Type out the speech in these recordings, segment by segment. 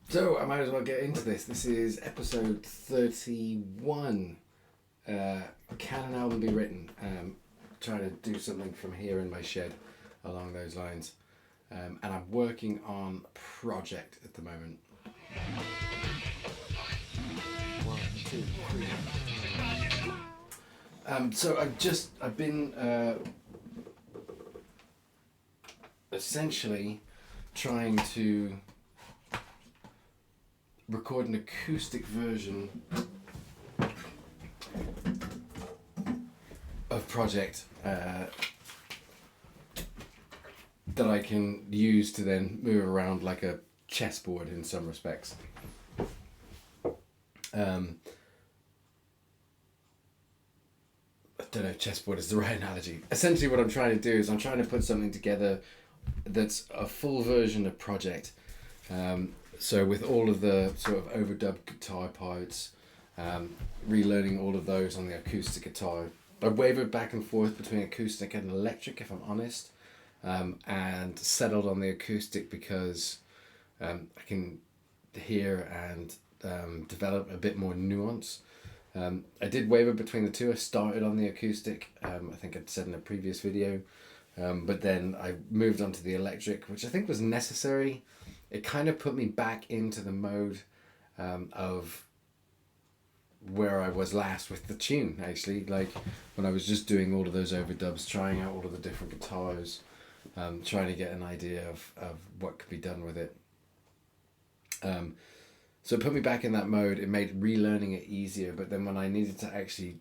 So I might as well get into this. This is episode 31. Can an album be written? Trying to do something from here in my shed along those lines. And I'm working on a project at the moment. 1, 2, 3. So I've been essentially trying to record an acoustic version of project that I can use to then move around like a chessboard in some respects. I don't know if chessboard is the right analogy. Essentially what I'm trying to do is I'm trying to put something together that's a full version of project. So with all of the sort of overdubbed guitar parts, relearning all of those on the acoustic guitar. I wavered back and forth between acoustic and electric, if I'm honest, and settled on the acoustic because I can hear and develop a bit more nuance. I did waver between the two. I started on the acoustic, I think I'd said in a previous video, but then I moved on to the electric, which I think was necessary. It kind of put me back into the mode of where I was last with the tune, actually. Like when I was just doing all of those overdubs, trying out all of the different guitars, trying to get an idea of what could be done with it. So it put me back in that mode. It made relearning it easier, but then when I needed to actually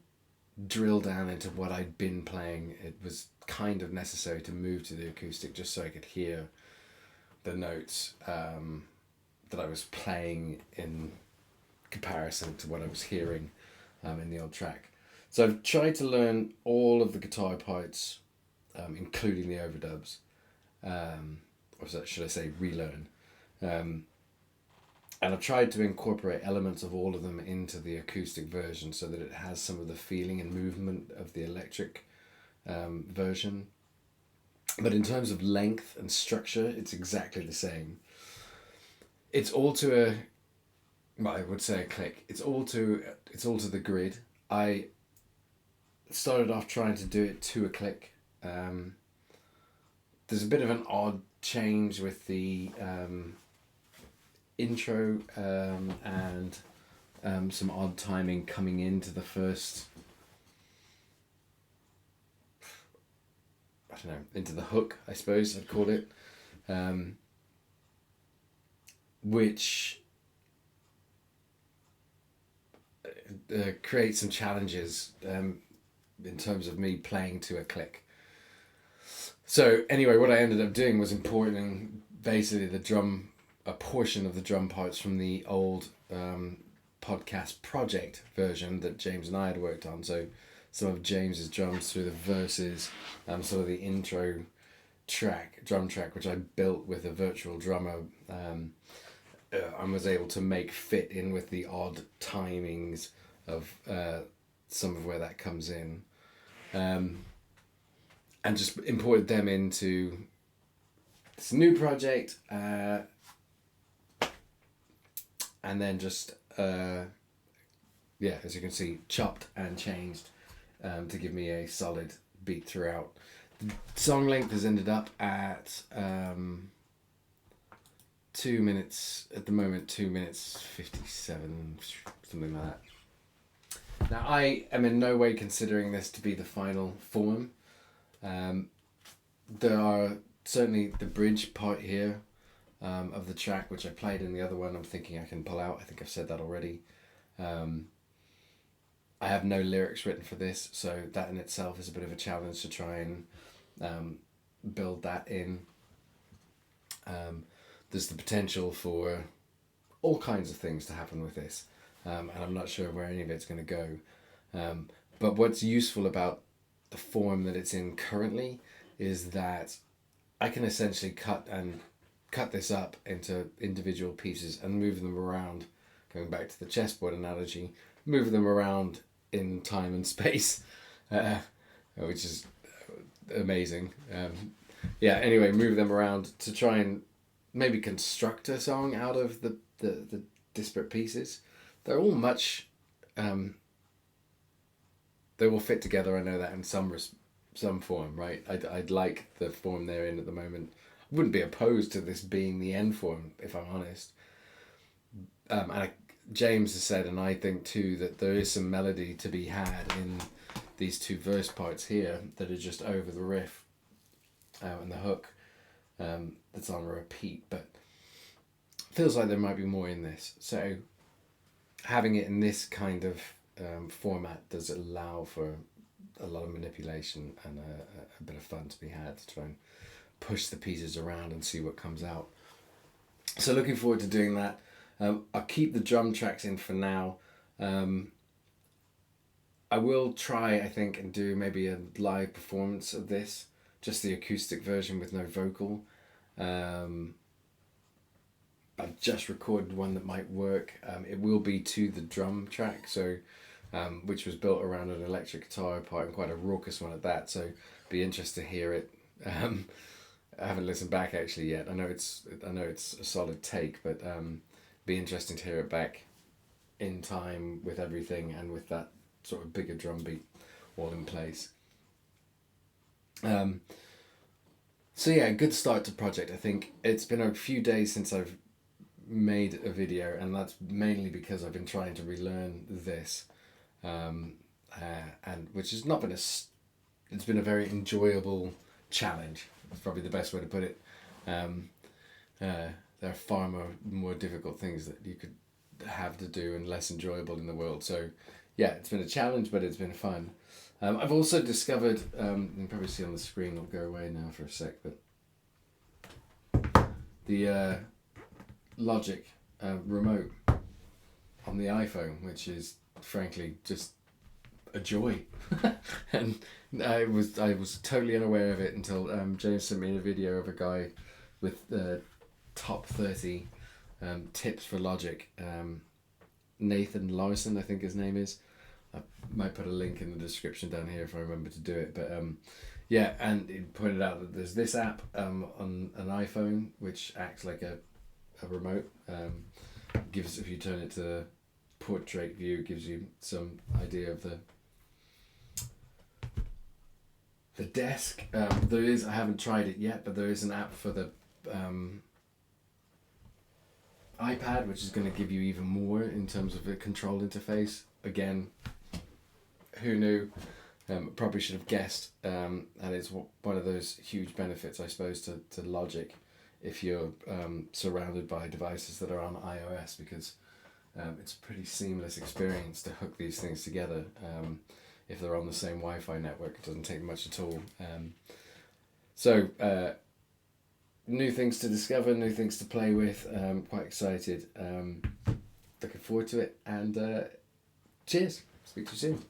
drill down into what I'd been playing, it was kind of necessary to move to the acoustic just so I could hear the notes that I was playing in comparison to what I was hearing in the old track. So I've tried to learn all of the guitar parts, including the overdubs, or should I say relearn. And I've tried to incorporate elements of all of them into the acoustic version so that it has some of the feeling and movement of the electric version. But in terms of length and structure, it's exactly the same. It's all to I would say a click. It's all to the grid. I started off trying to do it to a click. There's a bit of an odd change with the intro and some odd timing coming into the first, I don't know, into the hook, I suppose I'd call it, which creates some challenges in terms of me playing to a click. So anyway, what I ended up doing was importing basically a portion of the drum parts from the old podcast project version that James and I had worked on. So some of James's drums through the verses, sort of the intro drum track, which I built with a virtual drummer, I was able to make fit in with the odd timings of some of where that comes in, and just imported them into this new project, and then just as you can see, chopped and changed to give me a solid beat throughout. The song length has ended up at 2 minutes at the moment, 2 minutes 57, something like that. Now I am in no way considering this to be the final form. There are certainly the bridge part here of the track, which I played in the other one. I'm thinking I can pull out. I think I've said that already. I have no lyrics written for this, so that in itself is a bit of a challenge to try and build that in. There's the potential for all kinds of things to happen with this, and I'm not sure where any of it's going to go. But what's useful about the form that it's in currently is that I can essentially cut this up into individual pieces and move them around, going back to the chessboard analogy, move them around in time and space, which is amazing. Anyway, move them around to try and maybe construct a song out of the the disparate pieces. They're all much. They will fit together. I know that in some form, right? I'd like the form they're in at the moment. I wouldn't be opposed to this being the end form, if I'm honest. James has said, and I think too, that there is some melody to be had in these two verse parts here that are just over the riff and the hook that's on repeat, but feels like there might be more in this. So having it in this kind of format does allow for a lot of manipulation and a bit of fun to be had to try and push the pieces around and see what comes out. So looking forward to doing that. I'll keep the drum tracks in for now. I will try, I think, and do maybe a live performance of this, just the acoustic version with no vocal. I've just recorded one that might work. It will be to the drum track, so which was built around an electric guitar part and quite a raucous one at that. So be interested to hear it. I haven't listened back actually yet. I know it's a solid take, but be interesting to hear it back in time with everything and with that sort of bigger drum beat all in place. So yeah, good start to project. I think it's been a few days since I've made a video, and that's mainly because I've been trying to relearn this, and which has not been it's been a very enjoyable challenge. That's probably the best way to put it. There are far more difficult things that you could have to do and less enjoyable in the world. So yeah, it's been a challenge, but it's been fun. I've also discovered, you can probably see on the screen, it'll go away now for a sec, but the Logic remote on the iPhone, which is frankly just a joy. And I was totally unaware of it until James sent me a video of a guy with top 30 tips for Logic. Nathan Larson, I think his name is. I might put a link in the description down here if I remember to do it. But yeah, and he pointed out that there's this app on an iPhone which acts like a remote. Gives, if you turn it to portrait view, it gives you some idea of the desk. There is, I haven't tried it yet, but there is an app for the iPad, which is going to give you even more in terms of the control interface. Again, who knew? Probably should have guessed. And it's one of those huge benefits, I suppose, to Logic if you're surrounded by devices that are on iOS, because it's a pretty seamless experience to hook these things together. If they're on the same Wi-Fi network, it doesn't take much at all. So new things to discover, new things to play with. Quite excited. Looking forward to it, and cheers. Speak to you soon.